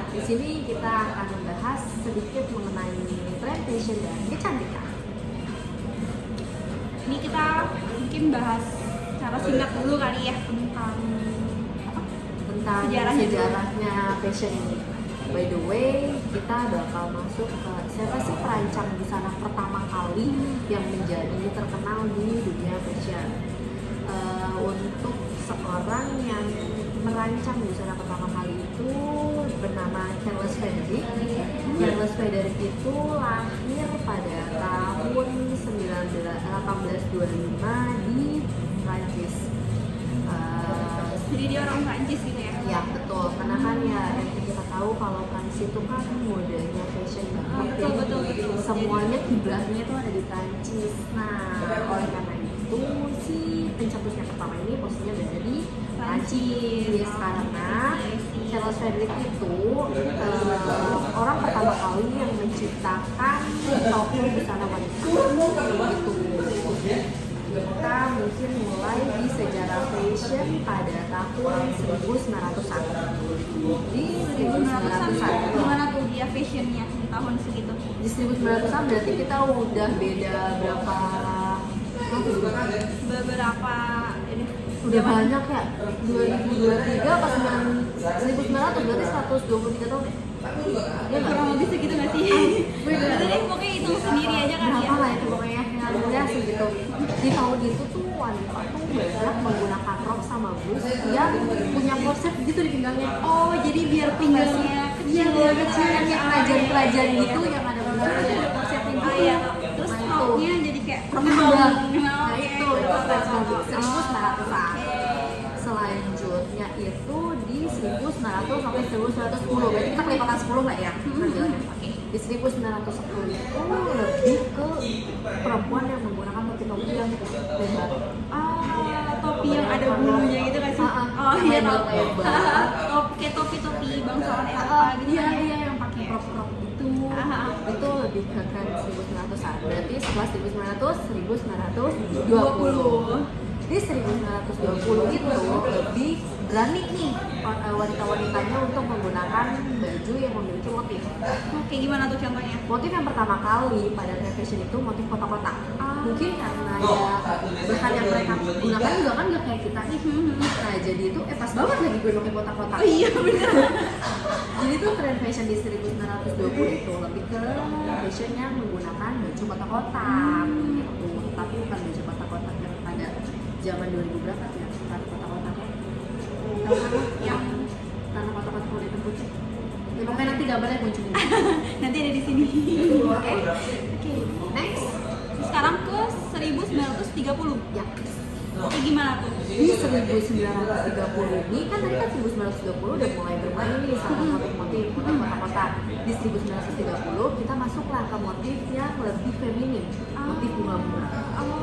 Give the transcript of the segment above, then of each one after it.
Di sini kita akan membahas sedikit mengenai tren fashion dan kecantikan. Ini kita mungkin bahas secara singkat dulu kali ya tentang sejarahnya fashion ini. By the way, kita bakal masuk ke siapa sih perancang busana pertama kali yang menjadi terkenal di dunia fashion. Untuk seorang yang merancang busana pertama kali itu bernama Charles Frederick. Charles Frederick itu lahir pada tahun 1825 di Prancis. jadi dia orang Prancis gitu ya? Ya betul, karena kan ya yang kita tahu kalau Prancis itu kan modenya fashion banget. Betul. Semuanya kiblahnya itu ada di Prancis. Nah, oleh karena itu si pencetusnya pertama ini posisinya berada di Prancis karena Charles Frederick itu orang pertama kali yang menciptakan toko busana wanita. Gitu. Kita mungkin mulai di sejarah fashion pada tahun 1900-an. Di 1900-an. Gimana tuh dia fashionnya di tahun segitu? Di 1900-an berarti kita udah beda berapa ini udah banyak ya, 2023 pas 1900 berarti 123 tahun ya? Ya kurang lebih segitu nggak sih? Jadi pokoknya hitung sendiri aja kan ya? Berapa lah itu pokoknya, ya segitu. Di tahun itu tuh wanita tuh banyak menggunakan rok sama blus yang punya korset gitu di pinggangnya. Oh, jadi biar pinggangnya Iya, biar kecil yang kerajaan gitu yang ada korsetnya gitu. Iya. Terus roknya jadi kayak perempuan. Nah Oke. itu keren banget. 1900-an. Selanjutnya itu di 1900 sampai 1910. Berarti kita kelipatan 10 nggak ya? Di 1910 itu lebih ke perempuan yang menggunakan topi-topi yang lebar. Topi yang ada bulunya gitu nggak sih? Oh iya, lebar. Kayak topi-topi bangsawan Eropa gitu Iya, kan ya? iya yang pakai crop gitu. Itu lebih ke tren 1900-an. Berarti setelah 1900, 1920. Di 1920 itu lebih berani nih wanita-wanitanya untuk menggunakan baju yang memiliki motif. Oke, gimana tuh contohnya? Motif yang pertama kali pada tren fashion itu motif kotak-kotak. Mungkin karena ya bahan yang mereka gunakan juga kan nggak kayak kita nih. Nah jadi itu pas banget lagi gue pakai kotak-kotak. Oh iya benar. Jadi tuh tren fashion di 1920 itu lebih ke fashion yang menggunakan baju kotak-kotak gitu. Tapi bukan baju kotak-kotak yang pada zaman 2000 berapa ya? Tanah kotak-kotaknya. Yang tanah kotak-kotak udah putih. Ya pokoknya nanti gambarnya muncul. Nanti ada di sini. Oke. Next. Sekarang ke 1930. Ya. Kayak gimana tuh? Di 1930 ini kan tadi kan 1920 udah mulai bermain nih sama motif-motif kotak-kotak. Di 1930 kita masuklah ke motif yang lebih feminin, motif bunga-bunga.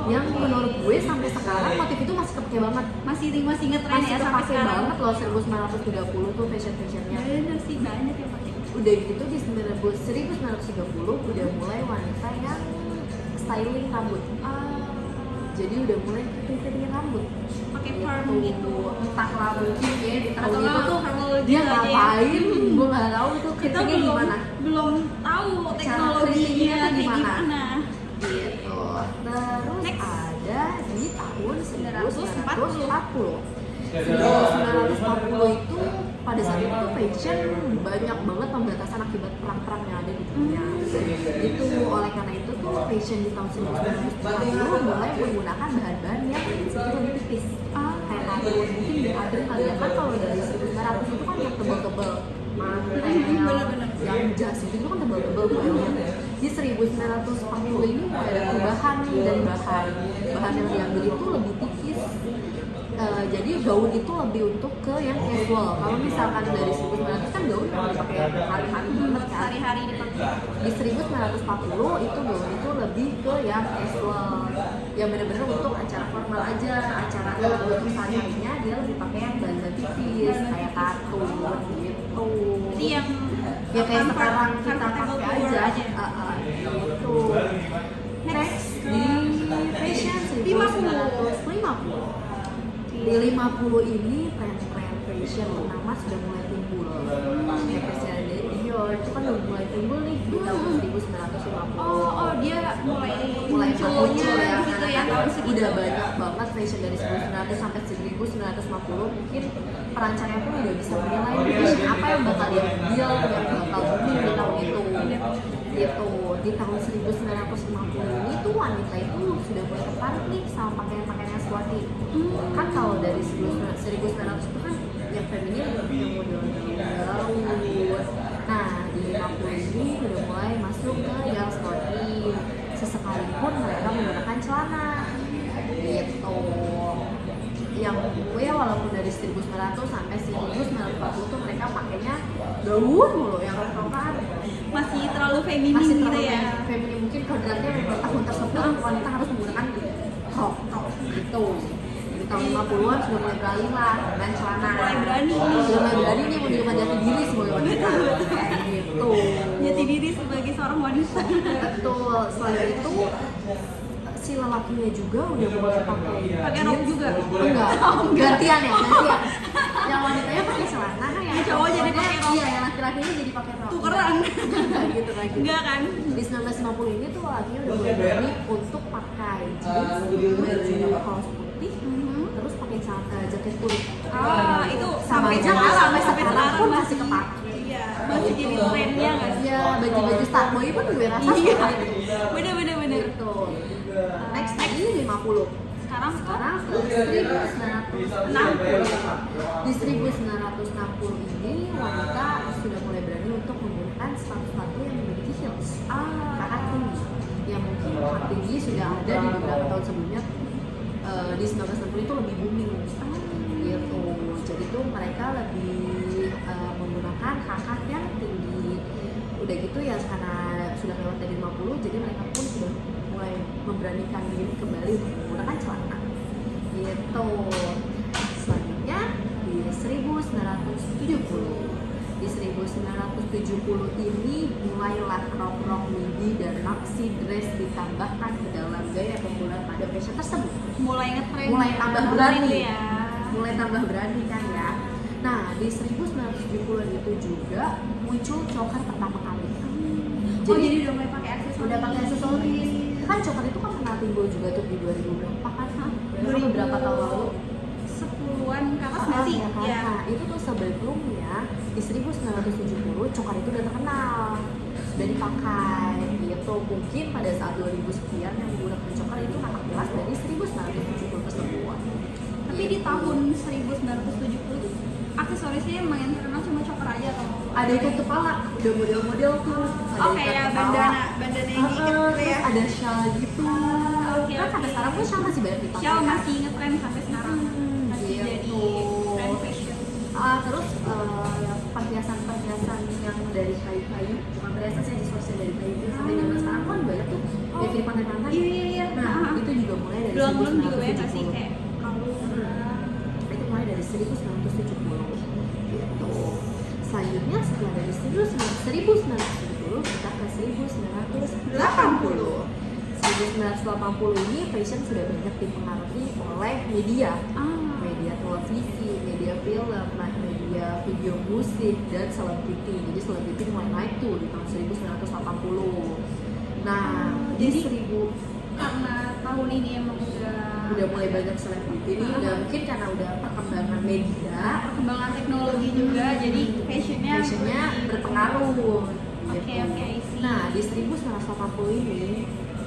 Yang menurut gue sampai sekarang motif itu masih kepake banget. Masih ngetren Masih ya sampai kepake sekarang. banget loh 1930 tuh fashion-fashionnya. Bener sih, banyak yang pakai. Udah gitu di 1930 udah mulai wanita yang styling rambut. Jadi udah mulai keriting rambut. Pakai perm gitu. Entahlah mungkin ya di tahun Atau itu tuh kalau dia gitu aja ya. ngapain, gue nggak tahu itu Kita keritingnya gimana. belum tahu teknologinya kayak gimana. Gitu. Terus Next. ada di tahun 1940. 1940 itu pada saat itu fashion banyak banget pembatasan akibat perang-perang yang ada di dunia. Itu oleh karena itu tuh fashion di tahun 1940 mulai menggunakan bahan-bahan yang sedikit lebih tipis. Kayak katun, mungkin ada kali ya kan kalau dari 1900 itu kan yang tebal-tebal, Bener-bener. yang jas itu kan tebal-tebal bahannya. Di 1940 ini mulai ada perubahan dari bahan yang diambil itu lebih tipis. Jadi gaun itu lebih untuk ke yang casual. Kalau misalkan dari 1900 kan gaun yang dipakai hari-hari banget kan. Sehari-hari dipakai. Di 1940 itu gaun itu lebih ke yang casual, yang benar-benar untuk acara formal aja, acara untuk sehari-harinya dia lebih pakai yang bahan tipis kayak katun gitu. Jadi yang Ya kayak sekarang kita pakai aja. gitu. Gitu. Next di fashion 1950. Di 50 ini tren-tren fashion nama sudah mulai timbul. Kayak Christian Dior itu kan udah mulai timbul nih di tahun 1950. Oh, dia mulai munculnya ya, gitu ya, karena tahun kan segitu. udah banyak banget fashion dari 1900 sampai 1950. Mungkin perancangannya pun udah bisa menilai fashion apa yang bakal dia deal, yang bakal booming di tahun itu. Gitu. Di tahun 1950 ini tuh wanita itu sudah mulai tertarik nih sama pakaian-pakaian yang seperti kan kalau dari 1900 itu kan yang feminin yang model gaun. Nah di 50 ini udah mulai masuk ke yang sporty, sesekalipun mereka menggunakan celana gitu. Yang ya walaupun dari 1900 sampai 1940 tuh mereka pakainya gaun mulu yang rok-rokan, Masih terlalu feminim masih gitu terlalu ya. feminim. Mungkin kodratnya memang tahun tersebut wanita harus menggunakan rok gitu. Di tahun 50-an sudah mulai beralih lah dengan celana. Mulai berani nih. Sudah mulai berani nih menunjukkan jati diri sebagai wanita gitu. Jati diri sebagai seorang wanita. Betul. Selain itu si lelakinya juga udah mulai Pakai rok jeans. juga? Enggak, gantian. Yang wanitanya pakai celana, yang Cowok jadi pakai rok. Iya, yang laki-lakinya jadi pakai rok. Tukeran. Enggak gitu kayak gitu. Enggak kan? Di 1950 ini tuh lelakinya udah mulai berani untuk pakai jeans, baju kaos putih, terus pakai jaket kulit. Itu Sama sampai aja sekarang, sampai sekarang pun masih kepake. Iya, masih jadi trennya nggak sih? Iya, baju-baju starboy pun gue rasa Iya. seperti itu. Bener. Gitu. Next lagi 50. Sekarang Sekarang 1960. Di 1960 ini wanita sudah mulai berani untuk menggunakan sepatu-sepatu yang memiliki heels, kakak tinggi. Yang mungkin kakak tinggi sudah ada di beberapa tahun sebelumnya. Di 1960 itu lebih booming gitu. Jadi tuh mereka lebih menggunakan kakak yang tinggi. Udah gitu ya karena sudah lewat dari 50, jadi mereka pun sudah mulai memberanikan diri kembali untuk menggunakan celana gitu. Selanjutnya di 1970. Di 1970 ini mulailah rok-rok midi dan maxi dress ditambahkan ke dalam gaya populer pada fashion tersebut. mulai ngetren. Mulai tambah berani. Gitu ya. Mulai tambah berani kan ya. Nah di 1970-an itu juga muncul choker pertama kali. Jadi udah mulai pakai aksesoris. Udah pakai aksesoris. Kan choker itu kan pernah timbul juga tuh di 2000 berapa kan? 2000 tahun lalu. 10-an ke atas nggak sih? Ya kan? Iya. Nah, itu tuh sebelumnya di 1970 choker itu udah terkenal, sudah dipakai gitu. Mungkin pada saat 2000 sekian yang menggunakan choker itu nampak jelas dari 1970 tersebut. Tapi di tahun 1970 itu aksesorisnya emang yang terkenal cuma choker aja atau Ada ikat kepala, udah model-model tuh. Ada ikat kayak kepala. bandana yang diikat gitu Terus ya. ada shawl gitu. Oke, Kan sampai oke. sekarang pun shawl masih banyak dipakai. Shell kan? masih ngetren sampai sekarang. Masih gitu. jadi tren fashion. Terus perhiasan-perhiasan yang dari kayu-kayu, bukan perhiasan sih, aksesoris dari kayu sampai zaman sekarang kan banyak tuh kayak di pantai-pantai. Iya. Nah, itu juga mulai dari Gelang-gelang juga banyak nggak sih 1970. kayak kalung. Itu mulai dari 1970 gitu. Selanjutnya setelah dari 1970 kita ke 1980. 1980 ini fashion sudah banyak dipengaruhi oleh media televisi, media film, media video musik, dan selebriti. Jadi selebriti mulai naik tuh di tahun 1980. Nah, Jadi, di karena tahun ini emang udah mulai banyak selebriti nih, udah mungkin karena udah perkembangan media, perkembangan teknologi juga, jadi fashionnya berpengaruh. Oke, I see. Nah, di 1980 ini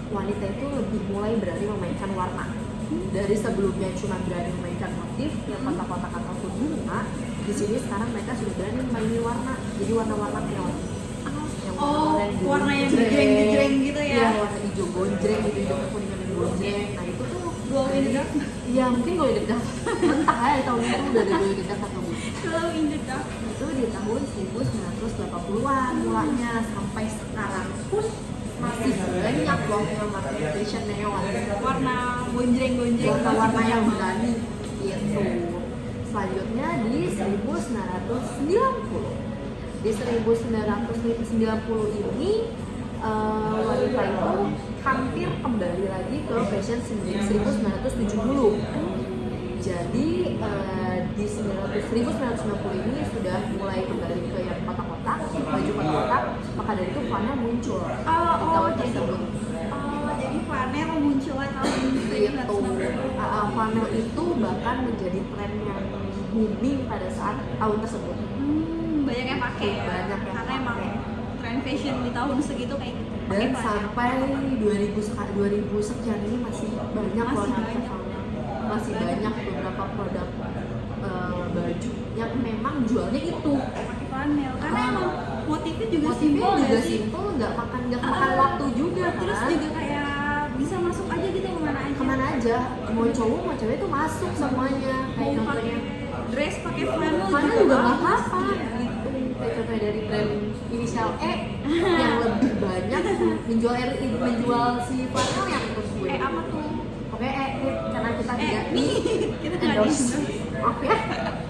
wanita itu lebih mulai berani memainkan warna. Dari sebelumnya cuma berani memainkan motif yang kotak-kotak ataupun bunga, di sini sekarang mereka sudah berani memainkan warna. Jadi warna-warna neon. Warna yang gejreng-gejreng gitu ya. Iya, warna hijau gonjreng gitu, hijau kekuningan dan gonjreng. Nah, itu tuh Glow in the dark. Iya, mungkin glow in the dark. Entah ya tahun itu udah ada glow in the dark atau belum. Glow in the dark. Itu di tahun 1980-an mulanya sampai sekarang pun masih banyak loh yang pakai fashion neon, Warna gonjreng-gonjreng. warna yang berani gitu. Selanjutnya di 1990. Di 1990 ini wanita itu hampir kembali lagi ke fashion 1970. Jadi di 1990 ini sudah mulai kembali ke yang kotak-kotak, baju kotak-kotak, maka dari itu flanel muncul di tahun tersebut. Jadi flanel munculnya tahun Itu 1990. flanel itu bahkan menjadi tren yang booming pada saat tahun tersebut. Banyak yang pakai ya. Banyak yang Karena emang pakai. tren fashion di tahun segitu kayak gitu. Dan Pakai sampai 2000 sekian ini masih banyak Masih loh yang banyak. flanel. Masih Banyak. banyak beberapa produk baju yang memang jualnya itu. pakai flanel karena emang motifnya juga Motifnya simpel juga nggak sih? simpel, nggak makan waktu juga kan. Terus juga kayak bisa masuk aja gitu kemana aja, mau cowok mau cewek itu masuk semuanya. Kayak mau pakai contohnya dress pakai flanel karena juga nggak bagus. apa-apa gitu. Kayak contohnya dari brand inisial E yang lebih banyak menjual si flanel yang menurut gue. Apa tuh? Oke, karena kita tidak nih kita nggak endorse. di-endorse. Maaf ya.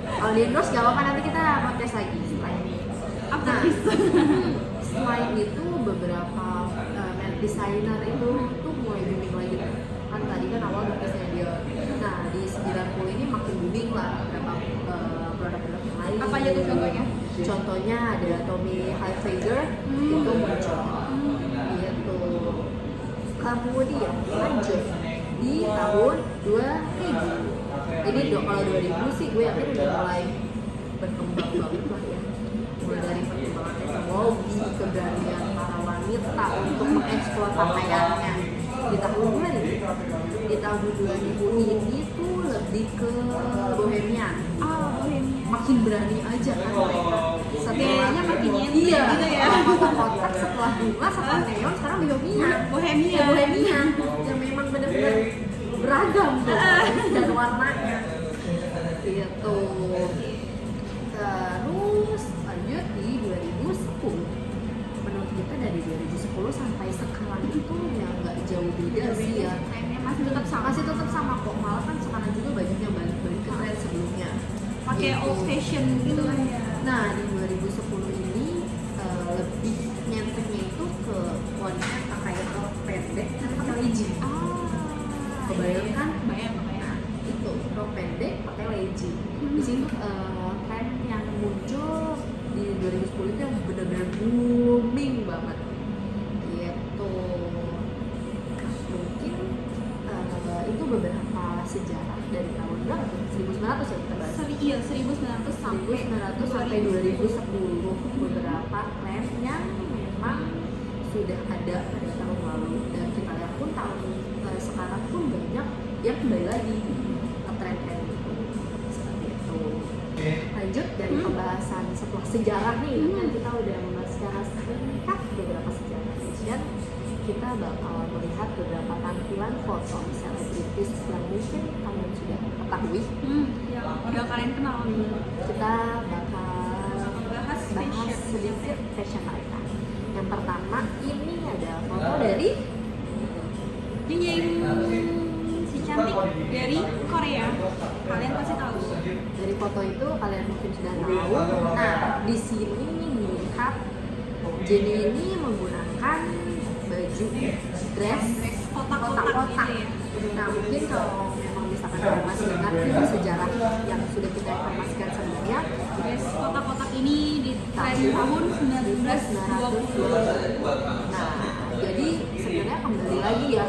Kalau di endorse gak apa-apa, nanti kita podcast lagi setelah ini. Apa Nah, bisa? selain itu beberapa merek desainer itu tuh mulai booming lagi tuh. Kan tadi kan awal bisnisnya dia. Nah, di 90 ini makin booming lah beberapa produk-produk yang lain. Apa aja tuh contohnya? Contohnya ada Tommy Hilfiger itu muncul. Gitu. Kemudian lanjut di tahun 2000. Jadi kalau 2000 sih gue yakin udah mulai berkembang banget lah ya. Mulai dari perkembangan teknologi, keberanian para wanita untuk mengeksplor pakaiannya. Di tahun 2000 ini tuh lebih ke bohemian. Bohemian. Makin berani aja kan mereka. Gayanya makin nyentrik iya, gitu ya. kotak-kotak setelah bunga, setelah neon, sekarang bohemian. Bohemian. Bohemian yang memang benar-benar beragam tuh dan warnanya. Gitu. Terus lanjut di 2010. Menurut kita dari 2010 sampai sekarang itu ya nggak jauh beda sih ya. Trennya masih tetap sama. Masih tetap sama kok, malah kan sekarang juga banyak yang balik-balik ke tren sebelumnya. Pakai Gitu. old fashion gitu kan ya. Nah di 2010 ini lebih nyentriknya itu ke wanita pakai rok pendek dan pakai legging. Kebayang kan? Bayang. Nah itu rok pendek pakai legging. Di situ tren yang muncul di 2010 itu yang benar-benar booming banget. Gitu. Mungkin itu beberapa sejarah dari tahun berapa tuh? 1900 ya kita bahas. 1900 sampai 2010 beberapa tren yang memang sudah ada pada tahun lalu dan kita lihat pun tahun sekarang pun banyak yang kembali lagi ke tren-tren itu seperti itu. Lanjut dari pembahasan setelah sejarah nih kan kita udah membahas secara singkat beberapa sejarah fashion. Kita bakal melihat beberapa tampilan foto selebritis yang mungkin kalian sudah ketahui. yang udah kalian kenal. Kita bakal Bahas bahas fashion. sedikit fashion mereka. Yang pertama ini ada foto dari Jing si cantik dari Korea. Kalian pasti tahu. dari foto itu kalian mungkin sudah tahu. Nah di sini dilihat Jennie ini menggunakan baju dress Kotak-kotak gitu ya. Nah mungkin kalau memang misalkan kalian masih ingat film sejarah yang sudah kita informasikan sebelumnya, Dress kotak-kotak ini di tren tahun 1920. Nah, jadi sebenarnya kembali lagi ya,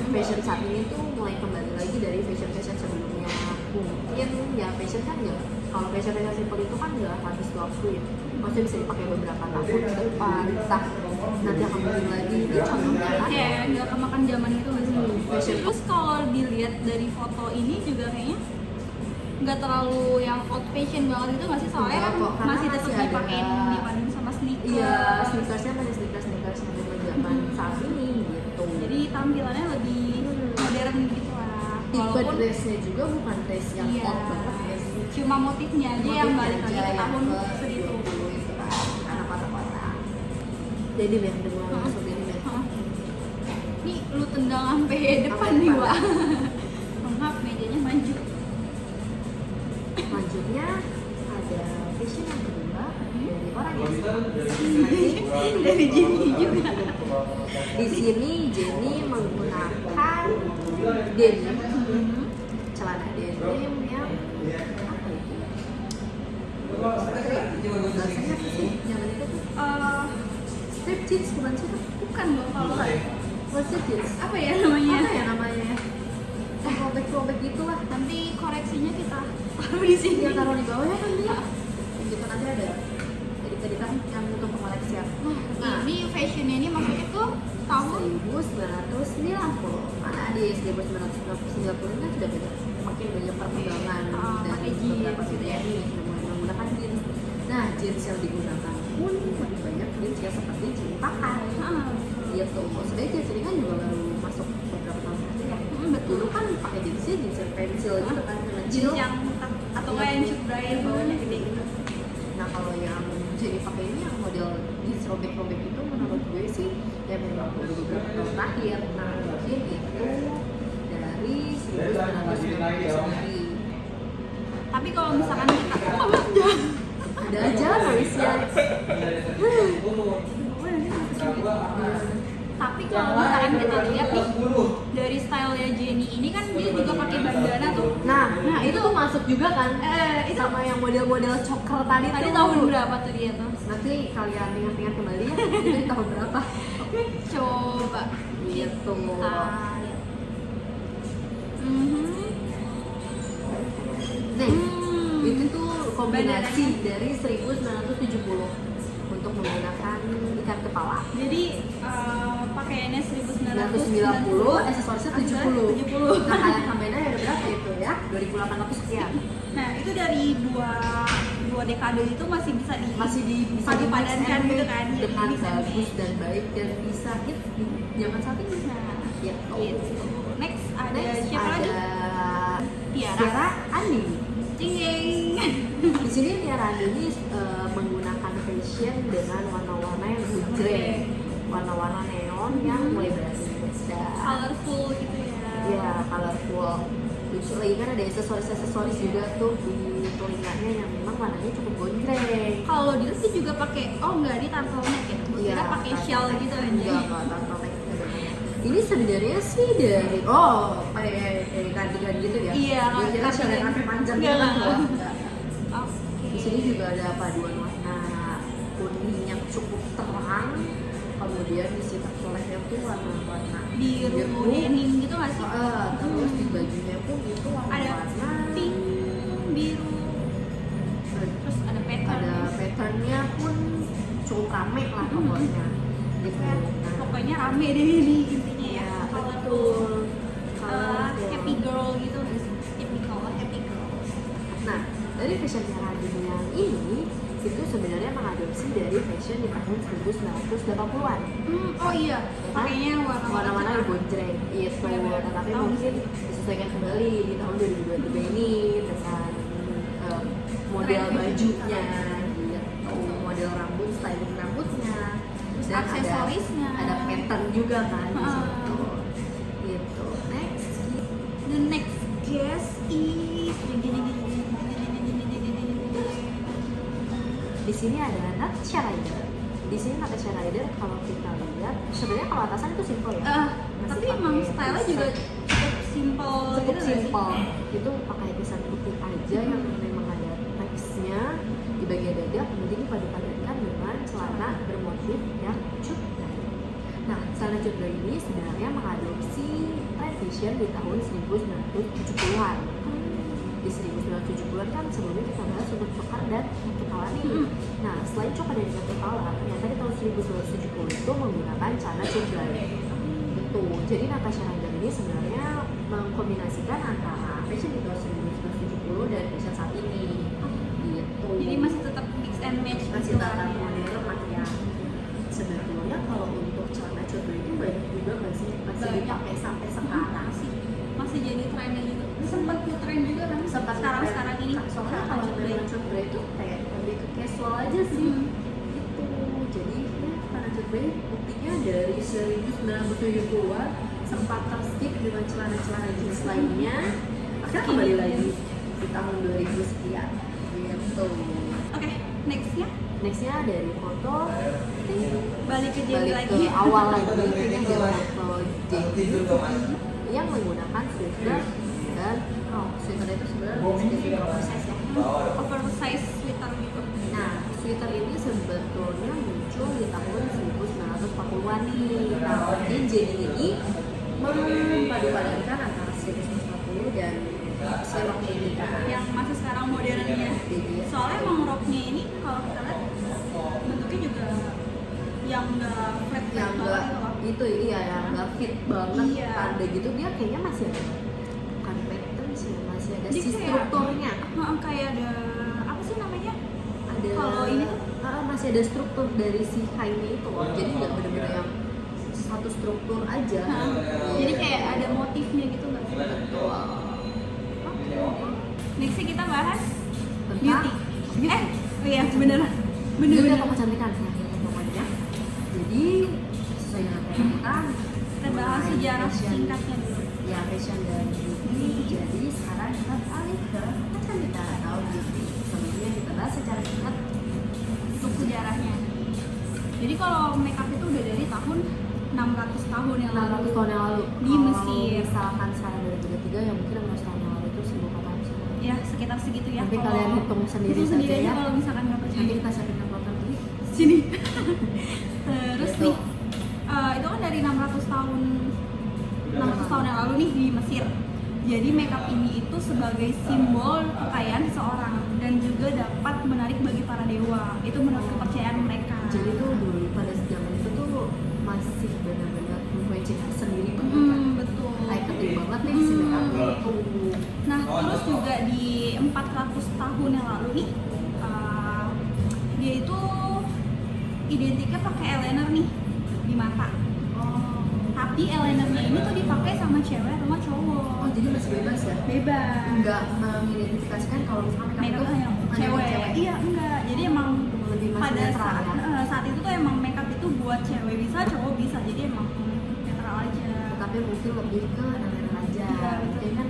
fashion saat ini tuh mulai kembali lagi dari fashion sebelumnya. Mungkin ya fashion kan ya, kalau fashion simple itu kan nggak habis waktu ya. Maksudnya bisa dipakai beberapa tahun ke depan, entah nanti akan beli lagi. Ini contohnya kan. Kayak nggak kemakan zaman itu nggak sih? Fashion. Terus kalau dilihat dari foto ini juga kayaknya nggak terlalu yang old fashion banget itu nggak sih? Soalnya Enggak kan kok, karena masih tetap masih ada- dipakein dipaduin sama sneaker. Iya, sneakersnya masih sneakers yang zaman saat ini gitu. Jadi tampilannya lebih modern gitu lah. tipe dressnya juga bukan dress yang Iya. old banget ya sih. Cuma motifnya aja yang balik lagi ke tahun segitu. itu kan anak kotak-kotak. Jadi yang dengan Hah? seperti ini men. Hah? Nih lu tendang sampai depan Sampai nih depan. Wak. Maaf mejanya maju. Selanjutnya ada fashion yang kedua dari orang yang Dari Jimmy juga. di sini Jennie menggunakan denim, celana denim yang bahasanya apa sih? Yang itu tuh Eh, strip jeans bukan sih? bukan dong kalau Bukan strip jeans. apa ya namanya? Apa ya namanya? Robek-robek gitu lah. Nanti koreksinya kita taruh di sini. Yang taruh di bawahnya kan dia. Gitu nanti ada editan yang untuk pengoleksian. Nah, ini fashionnya ini maksudnya tuh tahun 1990. Mana di 1990 kan sudah banyak, makin banyak perkembangan pakai dari jeans beberapa gitu ya. ini sudah mulai menggunakan jeans. Nah, jeans yang digunakan pun lebih banyak jeans yang seperti jeans pakai. Gitu. Sebenarnya jeans ini kan juga baru masuk beberapa tahun terakhir ya. Betul. Dulu kan pakai jeansnya jeans yang pensil gitu kan, Jeans yang atau kayak yang shoot braid bawahnya gede gitu. Nah kalau yang jadi pakai ini yang model jeans robek-robek itu menurut gue sih ya memang baru beberapa tahun terakhir. Nah mungkin itu dari 1990 sendiri. Tapi kalau misalkan kita Ada aja noise-nya. tapi kalau misalkan kita lihat nih dari stylenya Jenny ini kan dia juga pakai bandana tuh. Nah itu tuh masuk juga kan Itu sama yang model-model choker tadi tadi tuh. tahun berapa tuh dia tuh? Nanti kalian ingat-ingat kembali ya, itu di tahun berapa? Coba Gitu. kita lihat. Mhm. Nih, itu tuh kombinasi Bandananya. dari 1970 untuk menggunakan ikat kepala. Jadi pakaiannya 1990, aksesorisnya 70. 70. Nah, kayak kamera ada berapa itu ya? 2.800 sekian. Nah, itu dari dua dekade itu masih bisa Bisa padu-padankan gitu kan. dengan Bisa bagus dan baik dan bisa hits di zaman saat ini. Nah, Ya, gitu. Next ada Next siapa ada lagi? Tiara. Tiara Andi. Cing. Di sini Tiara Andi ini menggunakan fashion dengan warna-warna yang gujreng, warna-warna neon yang mulai berbeda. Colorful gitu ya. Ya, colorful. Lucu lagi kan ada aksesoris juga tuh di telinganya yang memang warnanya cukup gonjreng. Kalau dia sih juga pakai enggak dia turtleneck ya. Kita pakai shawl gitu aja. Enggak turtleneck. Ini sebenarnya sih dari kayak cardigan gitu ya. Iya, Gue kira shawl yang sampai panjang gitu kan. Enggak. Enggak. Di sini juga ada paduan warna kuning yang cukup terang. Kemudian di sini koleknya tuh warna-warna Biru denim gitu nggak sih? Terus di bajunya pun itu Ada warna-warna pink, biru, terus ada pattern. ada patternnya pun cukup rame lah pokoknya gitu. Nah, Pokoknya rame deh ini intinya ya. ya, Kalau betul. happy girl gitu, typical happy girl. Nah, dari fashion Tiara yang ini itu sebenarnya mengadopsi dari fashion di tahun 1980-an. Oh iya, pakainya yang warna-warna yang gonjreng itu, tetapi Tahun mungkin disesuaikan kembali di tahun 2023 ini dengan model Tren bajunya, gitu, model rambut, styling rambutnya, Terus dan aksesorisnya. ada pattern juga kan di Ah. situ. Gitu. Next, The next guest is di sini ada Natasha Rider. Di sini Natasha Rider kalau kita lihat sebenarnya kalau atasan itu simple ya. Masih tapi pakai emang style stylenya juga cukup simple cukup gitu nggak sih? simple. Itu pakai desain putih aja yang memang ada teksnya di bagian dada, kemudian dipadu-padankan dengan celana bermotif yang cut. Nah, celana cut ini sebenarnya mengadopsi tren fashion di tahun 1970-an. Di 1970-an kan sebelumnya kita bahas untuk cokar dan kepala nih. Nah, selain cokar dan kepala, ternyata di tahun 1970 itu menggunakan celana cutbray. Gitu. Jadi Natasha Rider ini sebenarnya mengkombinasikan antara fashion di tahun 1970 dan fashion saat ini. Gitu. Jadi masih tetap mix and match masih gitu tetap kan ya. modern lah ya. Sebetulnya kalau untuk celana cutbray itu banyak juga nggak sih? Masih Banyak. dipakai sampai sekarang. Masih jadi trennya juga. Sempat tuh tren juga kan. Sempat sekarang ini. Soalnya kalau memang cutbray itu kayak lebih ke casual aja sih. Gitu. Jadi ya celana cutbray buktinya dari 1970-an sempat terskip dengan celana-celana jeans lainnya. Akhirnya kembali lagi di tahun 2000 sekian. Gitu. Oke, nextnya Nextnya dari foto balik ke Jenny balik lagi. ke awal lagi ini adalah foto Jenny yang menggunakan sweater dan sweater itu sebenarnya spesifik proses ya. oversize sweater gitu. Nah, sweater ini sebetulnya muncul di tahun 1940-an nih. Nah, jadi ini memadupadankan antara 1940 dan si rok ini kan. Yang masih sekarang modernnya. Soalnya emang roknya ini kalau kita lihat bentuknya juga yang nggak flat Yang banget enggak gitu loh. itu iya yang enggak fit banget. Iya. Ada gitu dia kayaknya masih ada bukan pattern sih, masih ada Jadi si kayak- strukturnya. Kayak ada apa sih namanya? Ada Kalau ini tuh masih ada struktur dari si kainnya itu loh. Jadi nggak benar-benar yang satu struktur aja. Jadi kayak ada motifnya gitu nggak sih? Betul. Next kita bahas Tentang beauty. Oh iya bener Beauty bener. atau kecantikan ya pokoknya. Jadi sesuai dengan tema kita Kita bahas mengenai sejarah fashion. singkatnya dulu. Ya fashion dan beauty. Jadi sekarang kita alih ke kecantikan atau beauty. Sebelumnya kita bahas secara singkat Untuk sejarahnya. Jadi kalau makeup itu udah dari tahun 600 tahun yang lalu. 600 tahun yang lalu Di Mesir. Misalkan sekarang 2023 ya mungkin 600 tahun yang lalu itu 1000 tahun sih. Ya sekitar segitu ya. Nanti Kalau- kalian hitung sendiri hitung sendiri saja aja ya. kalau misalkan nggak percaya. Nanti kita siapin template dulu. Sini. Terus Gitu. nih, itu kan dari 600 tahun yang lalu nih di Mesir. Jadi makeup ini itu sebagai simbol kekayaan seseorang dan juga dapat menarik bagi para dewa. Itu menurut kepercayaan mereka. Jadi tuh dulu pada zaman itu tuh masih benar-benar mempunyai ciri khas sendiri banget kan. Betul. Ikonik banget nih si makeupnya itu. Nah, terus juga di 400 tahun yang lalu nih, dia itu identiknya pakai eyeliner nih di mata. Tapi eyelinernya ini tuh dipakai sama cewek sama cowok. Oh jadi masih bebas ya? Bebas. Enggak mengidentifikasikan kalau misalkan Makeup makeup hanya itu cewek. cewek. Iya, enggak. Jadi emang Lebih masih pada netral saat, ya. saat itu tuh emang makeup itu buat cewek bisa, cowok bisa. Jadi emang netral aja. Tapi mungkin lebih ke eyeliner aja. Iya, betul. Mungkin kan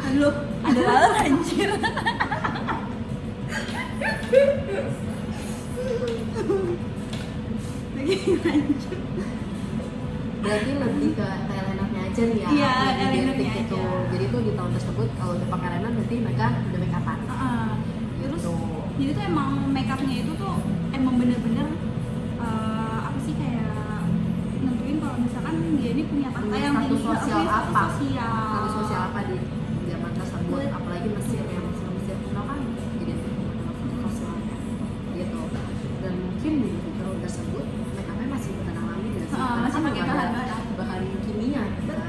Aduh, ada lalat anjir. Lagi lanjut. berarti lebih ke eyelinernya aja nih ya. Iya, yang eyelinernya identik itu. aja. Jadi tuh di tahun tersebut kalau udah pakai eyeliner berarti mereka udah make upan. Terus Gitu. jadi tuh emang makeupnya itu tuh emang bener-bener apa sih kayak nentuin kalau misalkan dia ini punya tahta Punya yang status tinggi, sosial punya status apa? sosial. Status sosial apa di zaman tersebut, Betul. apalagi Mesir ya, Mesir kuno kan jadi status sosialnya gitu. Dan mungkin di tahun tersebut makeupnya masih bukan alami ya, Masih kan pakai ada bahan-bahan. bahan kimia kan,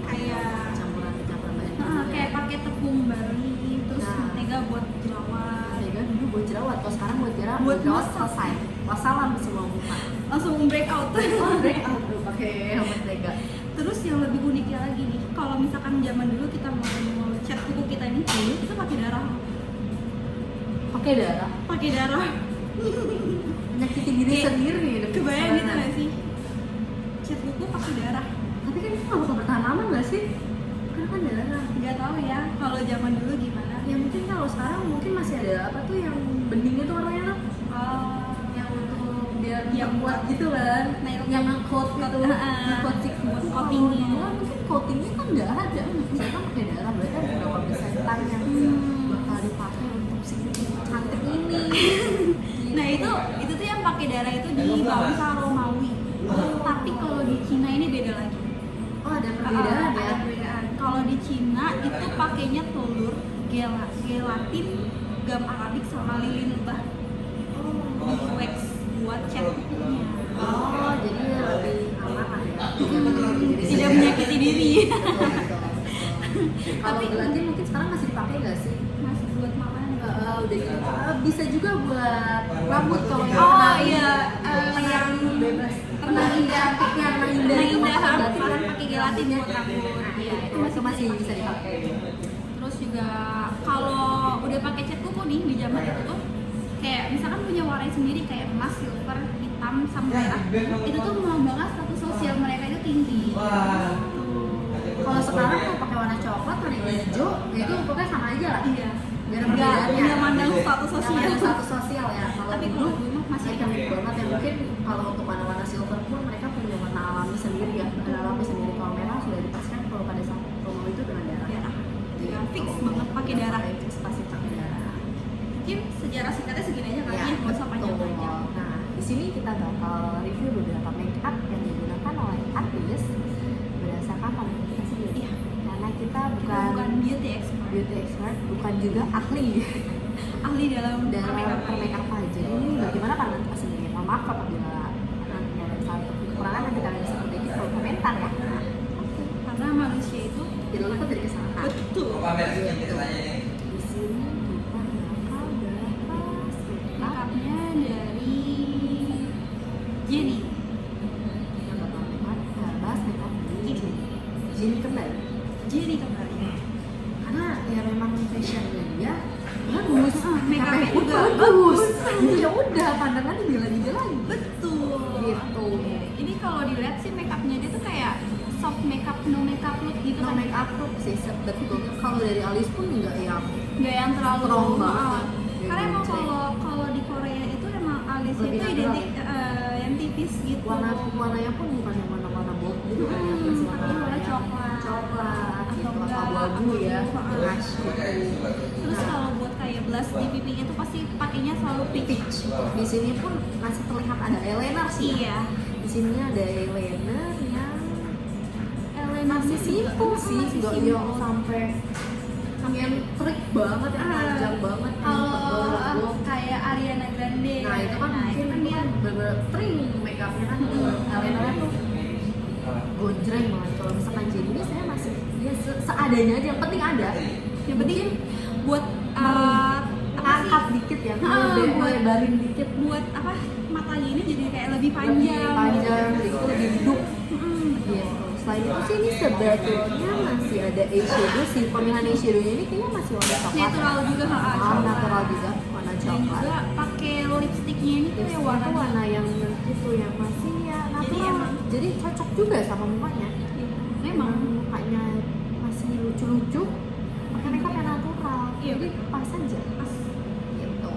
Kayak- campuran bahan kimia. Kayak pakai tepung barley, terus Nah. mentega buat jerawat. Mentega dulu buat jerawat, kalau sekarang buat jerawat, Buat jerawat masak. selesai, wassalam semua muka. Langsung break out. Oh, break out tuh pakai mentega. Terus yang lebih uniknya lagi nih, kalau misalkan zaman dulu kita mau cat kuku kita ini, itu pakai darah. Pakai darah, Pakai darah. menyakiti diri Kayak sendiri demi Kebayang gitu kesenangan. nggak sih? Cat kuku pakai darah. Tapi kan itu nggak bakal bertahan lama nggak sih? Karena kan darah. Nggak tahu ya, kalau zaman dulu gimana? Ya mungkin kalau sekarang mungkin masih ada apa tuh yang bening itu warnanya tuh, yang untuk biar Yang kuat gitu kan, nail yang nge-coat gitu, nge-coat si kuku. Coatingnya. Kalau mungkin coatingnya kan nggak ada, saya kan pakai darah berarti ada beberapa persentan yang bakal dipakai untuk si cantik ini. Nah itu tuh yang pakai darah itu di bangsa Romawi. Tapi kalau di Cina ini beda lagi. Oh ada perbedaan ya. Ada perbedaan. Kalau di Cina itu pakainya telur, gelatin, gam arabik sama lilin lebah. Di wax buat cat kukunya. Oh jadi lebih aman ya. Tidak menyakiti diri. Kalau gelatin mungkin sekarang masih dipakai nggak sih? Masih buat makanan enggak? Udah gitu. Bisa juga buat rambut kalau yang Oh tenang. iya, yang bebas. tenang indah, Cantiknya tenang indah. tenang itu indah masih kan gelatin. pakai gelatin buat rambut. Iya, itu masih bisa dipakai. Terus juga kalau udah pakai cat kuku nih di zaman itu tuh kayak misalkan punya warna sendiri kayak emas, silver, hitam, sama merah. Itu tuh melambangkan status sosial mereka itu tinggi. Kalau sekarang mau pakai warna coklat, warna hijau, ya itu pokoknya sama aja lah. Iya. Biar Nggak perbedaannya. punya mandang status Nggak sosial. mandang status sosial ya. Tapi kalau dulu mah masih ikonik banget ya. Mungkin kalau untuk warna-warna silver pun mereka punya warna alami sendiri ya. Warna alami sendiri. Kalau merah sudah dipastikan kalau pada saat promo itu dengan darah. Darah. Gitu. Fix banget pakai darah. Fix pasti pakai darah. bukan juga ahli ahli dalam dalam permakeupan. Jadi ini bagaimana pandangan kita sendiri? Mohon maaf apabila nanti ada satu kekurangan, nanti kalian bisa perbaiki kalau komentar ya. karena manusia itu Tidak luput dari kesalahan. betul. Di sini kita bakal bahas Makeupnya dari Jenny. yang bakal bahas makeup dari Jenny kembali. Jenny kembali. Karena ya memang fashionnya dia bagus, Makeupnya pun juga bagus. Ya udah pandangannya dia lagi. Betul. Gitu. Ini kalau dilihat sih makeupnya dia tuh kayak soft makeup, no makeup look gitu No kan. make up look sih sebetulnya. Kalau dari alis pun enggak yang Nggak yang terlalu strong banget. maaf. Karena emang Goceng. kalau di Korea itu emang alisnya Lebih itu natural identik yang tipis gitu. warnanya pun bukan yang warna bold gitu kan ya, masih tapi warna coklat. coklat gitu, Atau enggak abu-abu ya, abu, peach gitu. Terus kalau buat kayak blush di pipinya tuh pasti pakainya selalu peach. Di sini pun masih terlihat ada eyeliner sih. Iya. Di sini ada eyeliner yang Eyeliner masih simple sih, masih nggak simple. yang sampai yang trik banget, yang panjang banget, yang Kalau tebal. kayak Ariana Grande. Nah itu kan mungkin itu kan dia bener-bener tring make upnya kan, eyelinernya tuh gonjreng banget. Kalau misalkan Jenny ini saya masih ya seadanya aja, yang penting ada. yang penting buat Angkat dikit ya, buat lebarin dikit, buat apa matanya ini jadi kayak lebih panjang. lebih panjang, gitu, lebih duduk. Mm-mm. Gitu. Selain itu sih ini sebetulnya masih ada eyeshadow sih. Pemilihan eyeshadownya ini kayaknya masih warna coklat. Natural juga Ah, natural juga warna Dan coklat. juga pakai lipstiknya ini tuh yang warna warna yang itu yang masih ya natural. Jadi emang- Jadi cocok juga sama mukanya. memang Mukanya masih lucu-lucu. Pakai makeup yang natural. Iya. Jadi pas aja. pas. Gitu.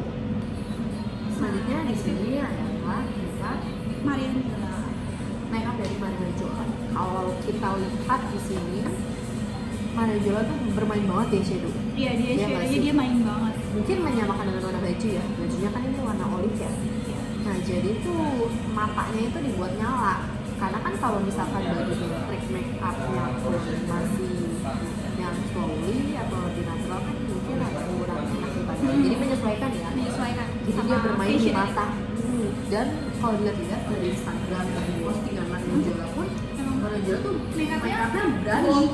Selanjutnya di sini adalah makeup Marian Jola. makeup dari Marian Jola. Kalau kita lihat di sini, Marian Jola tuh bermain banget di shadow. Iya dia Iya nggak shadownya sih? dia main banget. Mungkin menyamakan dengan warna baju ya. Bajunya kan ini warna olive ya. Nah jadi tuh matanya itu dibuat nyala. Karena kan kalau misalkan bajunya trik make upnya pun masih yang slowly atau lebih natural kan mungkin agak kurang enak di badan. Jadi menyesuaikan ya. Menyesuaikan Jadi sama dia bermain di fashion. mata. Dan kalau dilihat-lihat dari Instagram dan postingan Marian Jola pun, Emang Marian Jola tuh make-upnya make-upnya berani. bold,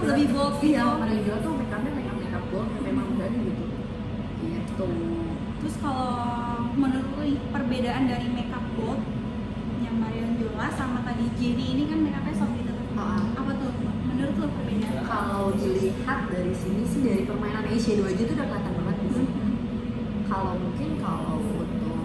lebih bold Iya, gitu. Marian Jola tuh make-upnya make-up bold yang memang berani gitu. Gitu. Terus kalau menurut lu nih, perbedaan dari makeup bold yang Marian Jola sama tadi Jenny ini kan makeupnya soft gitu kan? Ah. Apa tuh menurut lu perbedaan? Kalau dilihat dari sini sih dari permainan eyeshadow aja tuh udah kelihatan banget di sini. Kalau mungkin kalau untuk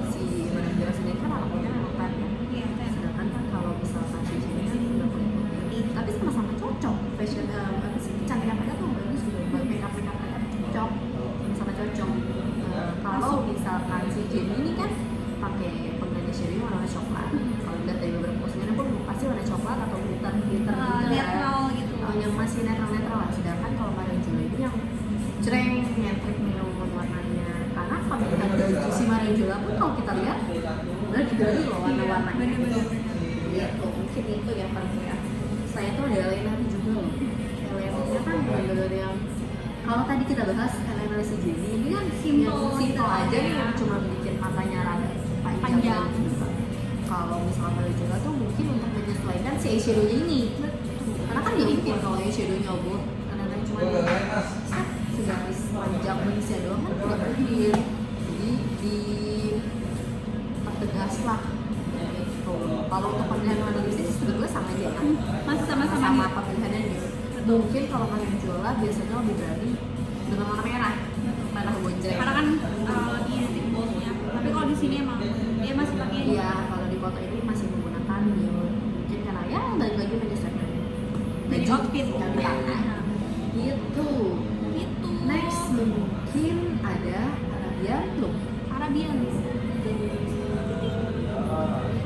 si Marian Jola sendiri kan anak muda memang kan ya. Iya, kan. Sedangkan kan kalau misalkan si Jenny kan udah kulit tapi sama-sama cocok. Fashion apa sih cantiknya mereka tuh bagus gitu. Makeup mereka cocok, sama cocok. Kalau misalkan si Jenny ini kan pakai pengganti eyeshadow warna coklat. Kalau dilihat dari beberapa postingannya pun pasti warna coklat atau glitter gitu ya. Netral gitu. Yang masih netral lah. Sedangkan kalau Marian Jola ini yang jreng, yang trik neon warnanya. Karena pemilihan baju si Marian Jola pun kalau kita lihat udah dibagi loh warna-warnanya. Bener-bener. Gitu, mungkin itu yang paling ya. Selain itu ada eyeliner juga loh. Eyelinernya kan bener-bener yang kalau tadi kita bahas eyeliner si Jenny ini kan Simple yang simple gitu aja nih ya. yang cuma bikin matanya rada Panjang. gitu. Kalau misalnya Marian Jola tuh mungkin untuk menyesuaikan si eyeshadow-nya ini. Karena kan nggak mungkin kalau eyeshadow-nya bold karena cuma segaris panjang manisnya doang kan nggak mungkin. Jadi di pertegas lah. Gitu. Kalau untuk pemilihan warna lipstick sebetulnya sama aja kan. Masih sama-sama Sama nih. pemilihannya gitu. Mungkin kalau Marian Jola biasanya lebih berani dengan warna merah, merah gonjreng. Karena kan lebih identik boldnya. Tapi kalau di sini emang dia masih pakai Iya, kalau di kota ini masih menggunakan nude. Mungkin karena ya balik lagi menyesuaikan dari baju outfit yang dipakai. Gitu. Gitu. Next mungkin ada Arabian look. Arabian.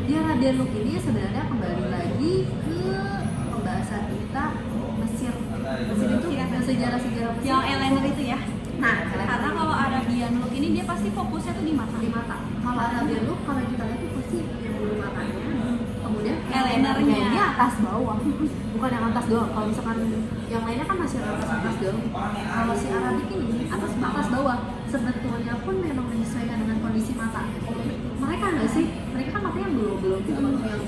Di Arabian look ini sebenarnya kembali lagi ke pembahasan kita Mesir. Mesir itu sejarah-sejarah Mesir. Yang eyeliner itu ya. Nah, Karena kalau Arabian look ini dia pasti fokusnya tuh di mata. di mata. Kalau Arabian look kalau kita lihat itu pasti yang bulu matanya, kemudian Eyelinernya. ini atas bawah, bukan yang atas doang. Kalau misalkan yang lainnya kan masih atas doang. Kalau si Arabic ini atas bawah. Sebetulnya pun memang menyesuaikan dengan kondisi mata. Mereka nggak sih? Mereka kan matanya belum gitu kan, yang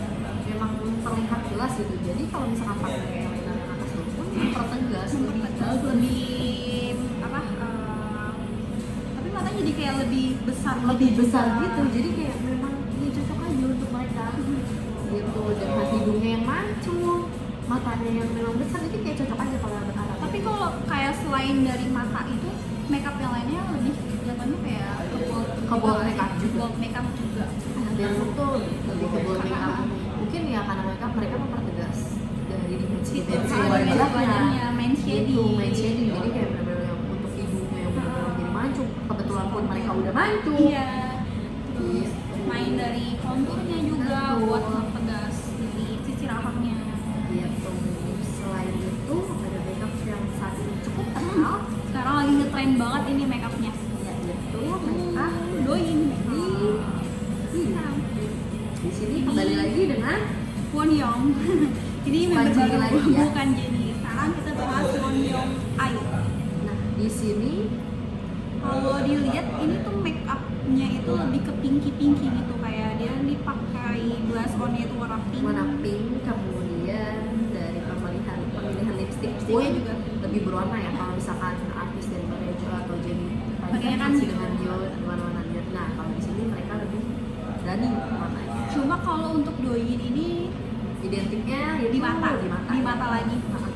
memang terlihat jelas gitu. Jadi kalau misalkan pakai eyeliner yang atas bawah pun mempertegas lebih bagus. lebih apa tapi matanya jadi kayak lebih besar gitu. Jadi kayak memang ini cocok aja untuk mereka. Gitu, dengan hidungnya yang mancung, matanya yang memang besar, itu kayak cocok aja kalau yang berharap. tapi kalau kayak selain dari mata itu makeup yang lainnya lebih jatuhnya kayak Ke bold makeup juga. bold makeup juga dan itu lebih ke bold makeup, mungkin ya karena mereka mempertegas dari dimensi badannya main shading main shading, jadi kayak benar-benar yang untuk hidungnya yang benar-benar jadi mancung. Kebetulan pun mereka udah mancung. iya terus main dari konturnya juga Betul. buat mempertegas dari sisi rahangnya Gitu. Selain itu ada makeup yang saat ini cukup terkenal. sekarang lagi ngetrend banget ini makeupnya Ya itu makeup doin di sini kembali lagi dengan Won Young ini Bukan member Jenny baru lagi ya? bukan Jenny sekarang kita bahas Won Young Ai. nah di sini Kalau dilihat ini tuh make upnya itu lebih ke pinky gitu kayak dia dipakai blush onnya itu warna pink. warna pink, kemudian dari pemilihan lipstick pun Lipsticknya juga. lebih berwarna ya. Kalau misalkan artis dari Barejo atau Jenny Pakainya kan masih biru. dengan warna-warna biru. Nah kalau di sini mereka lebih berani warnanya. Cuma kalau untuk Douyin ini Identiknya ya di mata lagi. Nah,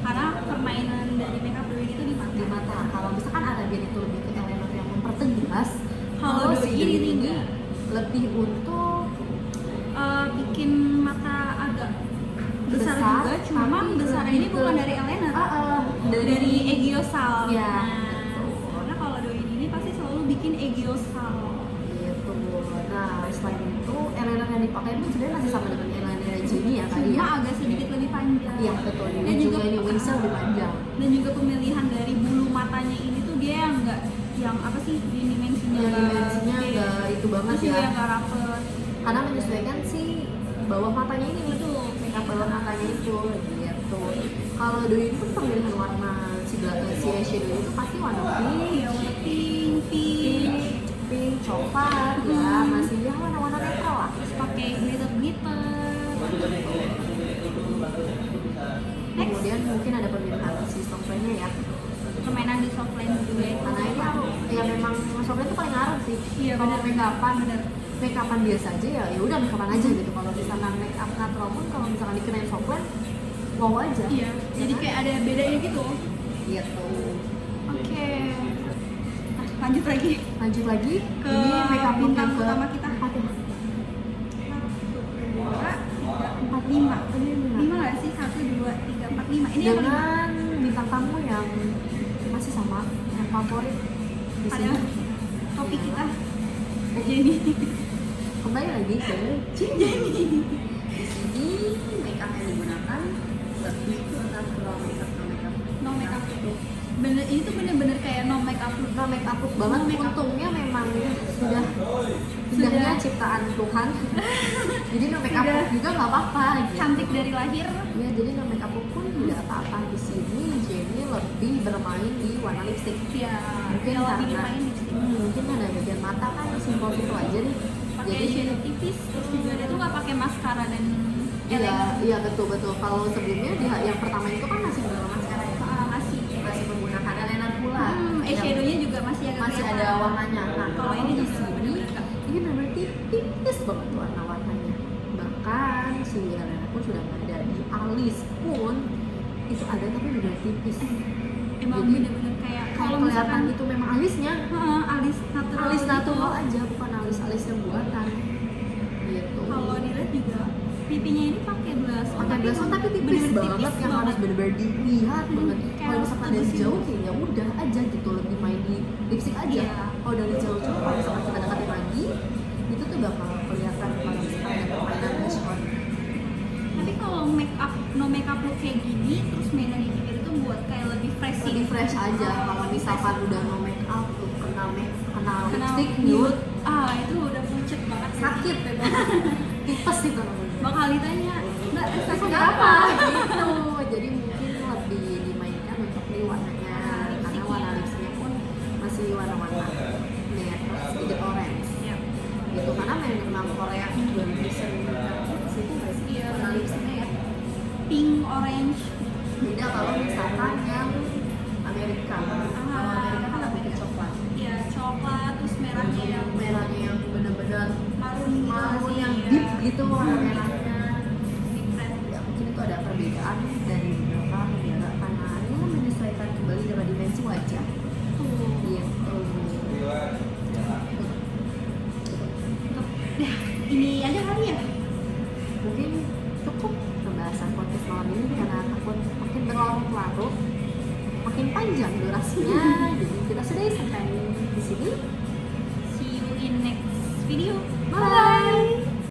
Karena permainan dari makeup Douyin itu di di mata. mata. Kalau misalkan Arabian itu lebih ke eyeliner yang mempertegas. Kalau si Douyin Douyin ini lebih untuk Bikin mata agak besar Besar, juga, cuma tapi besarnya lebih ini bukan ke- dari eyeliner, dari Egiosal. Ya. Karena kalau Douyin ini pasti selalu bikin Egiosal. gitu. Nah, selain itu eyeliner yang dipakai pun sebenarnya masih sama dengan eyeliner Jenny ya kali Cuma ya. agak sedikit lebih panjang. Iya betul. Dan Dan juga juga ini wingsnya lebih panjang. Dan juga pemilihan dari bulu matanya ini tuh dia yang enggak yang apa sih di dimensinya Yang nggak dimensinya gede. nggak itu banget Terus juga ya. yang nggak rapet. Karena menyesuaikan si bawah matanya ini Itu makeup bawah matanya itu gitu. Kalau Douyin pun pemilihan warna si eyeshadow itu pasti warna pink, ya warna pink, pink, coklat ya, masih ya warna-warna netral lah. terus pakai glitter. Next, Kemudian mungkin ada pemilihan si softwarenya ya. permainan di softline juga itu. Karena ini aku ya memang software itu paling ngaruh sih. Iya, Kalau benar. makeupan biasa aja ya udah makeupan aja gitu. Kalau misalkan makeup natural pun kalau misalkan dikenain software wow aja. Iya, jadi kayak ada bedanya gitu. gitu. Oke. Nah, lanjut lagi. Lanjut lagi Ke ini makeup look bintang yang ke utama kita. empat ya. 1, 2, 3, 4, 5. 5 nggak sih? 1, 2, 3, 4, 5. Ini yang kelima. Dengan bintang tamu yang masih sama yang favorit di Ada sini. topik kita. Jenny. Kembali lagi ke Jenny. Di sini makeup yang digunakan lebih ke natural makeup, No makeup itu. Bener, ini tuh bener-bener kayak no makeup look. no makeup look banget. No makeup. Untungnya memang sudah indahnya ciptaan Tuhan. Jadi no makeup Sudah. look juga nggak apa-apa. Gitu. Cantik dari lahir. Ya, jadi no makeup look pun tidak apa-apa. Di sini Jenny lebih bermain di warna lipstick. Ya, Mungkin dia lebih karena main lipstick. mungkin ada bagian mata kan simpel-simpel aja nih. Pakai Jadi shadow tipis, terus juga dia tuh nggak pakai maskara dan iya betul. Kalau sebelumnya yang pertama itu kan masih menggunakan maskara ya. Masih menggunakan eyeliner pula. eyeshadownya juga masih agak Masih ada kelihatan. warnanya. Nah, Kalau ini di juga sini bener-bener nggak. ini benar-benar tipis banget warna-warnanya. Bahkan si eyeliner pun sudah nggak ada, di alis pun itu ada tapi udah tipis. Emang Jadi, bener-bener kayak Kalau kelihatan itu memang alisnya, alis natural. alis gitu. natural aja, bukan alis yang buatan. Gitu. Kalau dilihat juga pipinya ini pakai blush on, Pakai blush on tapi tipis bener-bener banget yang harus benar-benar dilihat banget. kayak Kalau misalkan harus dari tegesin. jauh ya udah aja gitu, lebih main di lipstick aja. Iya. Kalau dari jauh-jauh kalau misalkan kita deketin lagi itu tuh bakal kelihatan kalau misalkan ada permainan blush on. Tapi kalau no makeup look kayak gini terus mainan ini itu buat kayak lebih fresh Lebih fresh aja. Kalau misalkan udah no make up tuh kena lipstick nude itu udah pucet banget sih. sakit memang. tipes itu namanya. bakal ditanya Mbak Teksturnya apa gitu, jadi mungkin lebih dimainkan untuk di warnanya, karena warna lipsnya pun masih warna-warna merah sedikit orange ya. gitu, karena memang Korea juga bisa ke situ nggak sih warna lipsnya ya. Pink, orange. Beda kalau misalkan yang Amerika, kalau Amerika kan lebih ke coklat. Ya, coklat terus merahnya yang Merahnya yang benar-benar marun gitu marun sih, yang ya. deep gitu warna merahnya. Deep red. Ya mungkin itu ada perbedaan dari beberapa negara karena ini kan menyesuaikan kembali dengan dimensi wajah. Tuh. Gitu. Nah, ini aja kali ya. Mungkin cukup pembahasan podcast malam ini karena takut makin berlarut-larut, makin panjang durasinya.